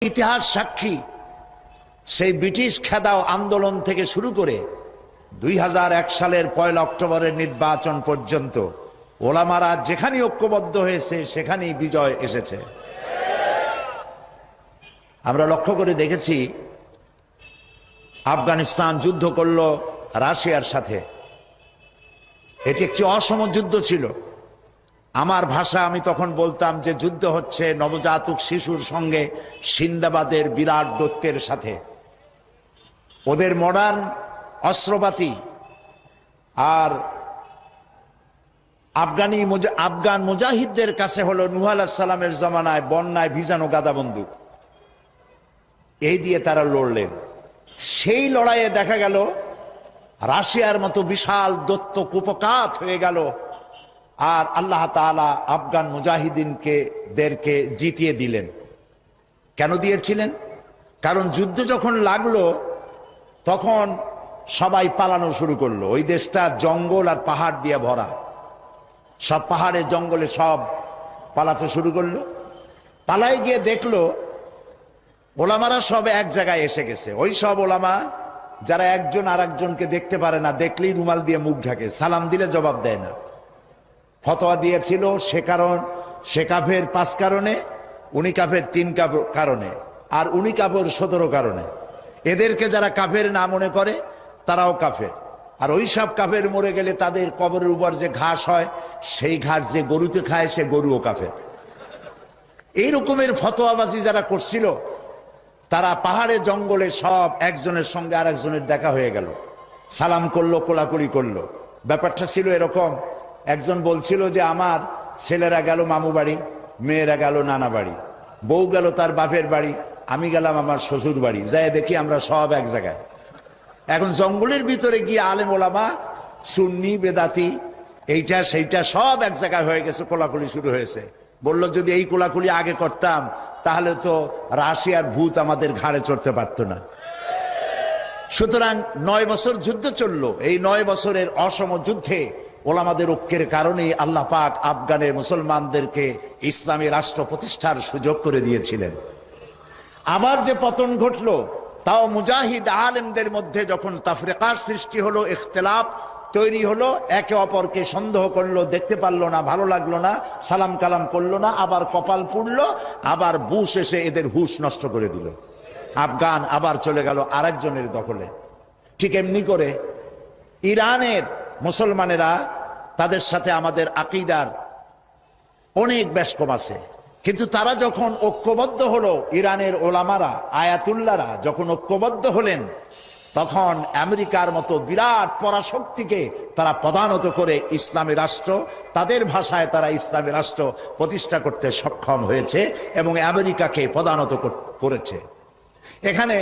ইতিহাস সাক্ষী সেই ব্রিটিশ খেদাও আন্দোলন থেকে শুরু করে 2001 সালের 1 অক্টোবরের নির্বাচন পর্যন্ত ওলামারা যেখানেই ঐক্যবদ্ধ হয়েছে সেখানেই বিজয় এসেছে। আমরা লক্ষ্য করে দেখেছি আফগানিস্তান যুদ্ধ করল রাশিয়ার সাথে। এটি একটি অসম যুদ্ধ ছিল। আমার ভাষা আমি তখন বলতাম যে যুদ্ধ হচ্ছে নবজাতক শিশুর সঙ্গে সিন্দাবাদের বিরাট দৈত্যের সাথে। ওদের মডার্ন অস্ত্রপাতি আর আফগান মুজাহিদদের কাছে হলো নূহ আলাইহিস সালামের জমানায় বন্যায় ভিজানো গাদা বন্দুক। এই দিয়ে তারা লড়লেন। সেই লড়াইয়ে দেখা গেল রাশিয়ার মতো বিশাল দৈত্য কুপকাত হয়ে গেল, আর আল্লাহ তাআলা আফগান মুজাহিদিনদেরকে জিতিয়ে দিলেন। কেন দিয়েছিলেন? কারণ যুদ্ধ যখন লাগলো তখন সবাই পালানো শুরু করলো। ওই দেশটা জঙ্গল আর পাহাড় দিয়ে ভরা, সব পাহাড়ে জঙ্গলে সব পালাতে শুরু করলো। পালায় গিয়ে দেখলো ওলামারা সব এক জায়গায় এসে গেছে। ওই সব ওলামা যারা একজন আর একজনকে দেখতে পারে না, দেখলেই রুমাল দিয়ে মুখ ঢাকে, সালাম দিলে জবাব দেয় না। ফতোয়া দিয়েছিল সে কাফের 5 কারণে, উনি কাফের 3 কারণে, আর উনি কাফের 17 কারণে। এদেরকে যারা কাফের না মনে করে তারাও কাফের। আর ওই সব কাফের মরে গেলে তাদের কবরের উপর যে ঘাস হয় সেই ঘাস যে গরুতে খায় সে গরুও কাফের। এই রকমের ফতোয়াবাজি যারা করছিল তারা পাহাড়ে জঙ্গলে সব একজনের সঙ্গে আর একজনের দেখা হয়ে গেল, সালাম করলো, কোলাকুলি করলো। ব্যাপারটা ছিল এরকম, একজন বলছিল যে আমার ছেলেরা গেল মামু বাড়ি, মেয়েরা গেল নানা বাড়ি, বউ গেল তার বাপের বাড়ি, আমি গেলাম আমার শ্বশুর বাড়ি, যাই দেখি আমরা সব এক জায়গায়। এখন জঙ্গলের ভিতরে গিয়ে আলেম ওলামা, সুন্নি বেদাতি, এইটা সেইটা সব এক জায়গায় হয়ে গেছে, কোলাকুলি শুরু হয়েছে। বলল যদি এই কোলাকুলি আগে করতাম তাহলে তো রাশিয়ার ভূত আমাদের ঘাড়ে চড়তে পারতো না। সুতরাং 9 বছর যুদ্ধ চললো। এই 9 বছরের অসম যুদ্ধে ওলামাদের ঐক্যের কারণেই আল্লাহ পাক আফগানের মুসলমানদেরকে ইসলামী রাষ্ট্র প্রতিষ্ঠার সুযোগ করে দিয়েছিলেন। আবার যে পতন ঘটলো তাও মুজাহিদ আলেমদের মধ্যে যখন তাফরিকার সৃষ্টি হলো, ইখতিলাফ তৈরি হলো, একে অপরকে সন্দেহ করলো, দেখতে পারলো না, ভালো লাগলো না, সালাম কালাম করলো না, আবার কপাল পুড়লো, আবার বুশ এসে এদের হুশ নষ্ট করে দিল। আফগান আবার চলে গেল আরেকজনের দখলে। ঠিক এমনি করে ইরানের মুসলমানেরা, তাদের সাথে আমাদের আকীদার অনেক বেশ কম আছে, কিন্তু তারা যখন ঐক্যবদ্ধ হলো, ইরানের ওলামারা আয়াতুল্লাহরা যখন ঐক্যবদ্ধ হলেন, তখন আমেরিকার মতো বিরাট পরাশক্তিকে তারা পদানত করে ইসলামী রাষ্ট্র, তাদের ভাষায় তারা ইসলামী রাষ্ট্র প্রতিষ্ঠা করতে সক্ষম হয়েছে এবং আমেরিকাকে পদানত করেছে। এখানে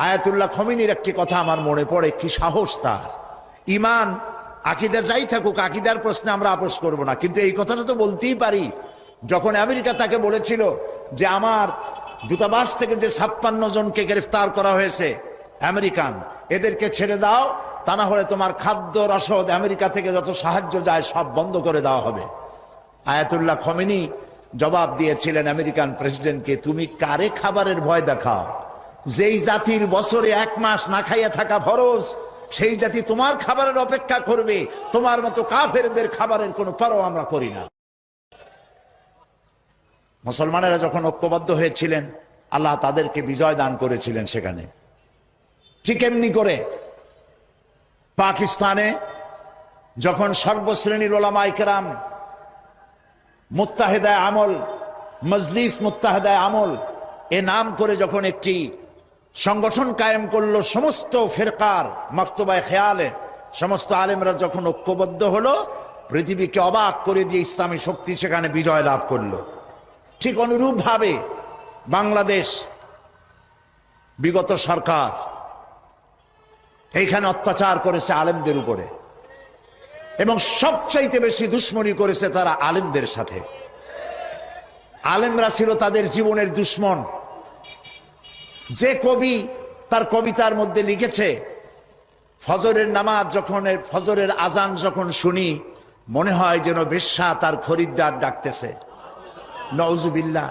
আয়াতুল্লাহ খমিনীর একটি কথা আমার মনে পড়ে, কি সাহস তার! ইমান আকীদা যাই থাকুক, আকীদার প্রশ্নে আমরা আপোষ করব না, কিন্তু এই কথাটা তো বলতেই পারি। যখন আমেরিকা তাকে বলেছিল যে আমার দূতাবাস থেকে যে 56 জনকে গ্রেফতার করা হয়েছে আমেরিকান, এদেরকে ছেড়ে দাও, তা না হলে তোমার খাদ্য রসদ আমেরিকা থেকে যত সাহায্য যায় সব বন্ধ করে দেওয়া হবে। আয়াতুল্লাহ খমেনি জবাব দিয়েছিলেন আমেরিকান প্রেসিডেন্টকে, তুমি কারে খাবারের ভয় দেখাও? যেই জাতির বছরে 1 মাস না খাইয়া থাকা ফরজ, সেই জাতি তোমার খাবারের অপেক্ষা করবে? তোমার মতো কাফেরদের খাবারের কোনো পরোয়া আমরা করি না। মুসলমানেরা যখন ঐক্যবদ্ধ হয়েছিলেন আল্লাহ তাদেরকে বিজয় দান করেছিলেন সেখানে। ঠিক এমনি করে পাকিস্তানে যখন সর্বশ্রেণীর ওলামায়ে কেরাম মুত্তাহিদায়ে আমল, মজলিস মুত্তাহিদায়ে আমল এ নাম করে যখন একটি সংগঠন কায়েম করলো, সমস্ত ফিরকার মাকতুবায়ে খেয়ালে সমস্ত আলেমরা যখন ঐক্যবদ্ধ হলো, পৃথিবীকে অবাক করে দিয়ে ইসলামী শক্তি সেখানে বিজয় লাভ করলো। ঠিক অনুরূপভাবে বাংলাদেশ বিগত সরকার এইখানে অত্যাচার করেছে আলেমদের উপরে, এবং সবচাইতে বেশি দুশ্মনী করেছে তারা আলেমদের সাথে। আলেমরা ছিল তাদের জীবনের দুশ্মন। যে কবি তার কবিতার মধ্যে লিখেছে, ফজরের নামাজ যখন, ফজরের আজান যখন শুনি মনে হয় যেন বেশ্যা তার খরিদ্দার ডাকতেছে। নাউজুবিল্লাহ।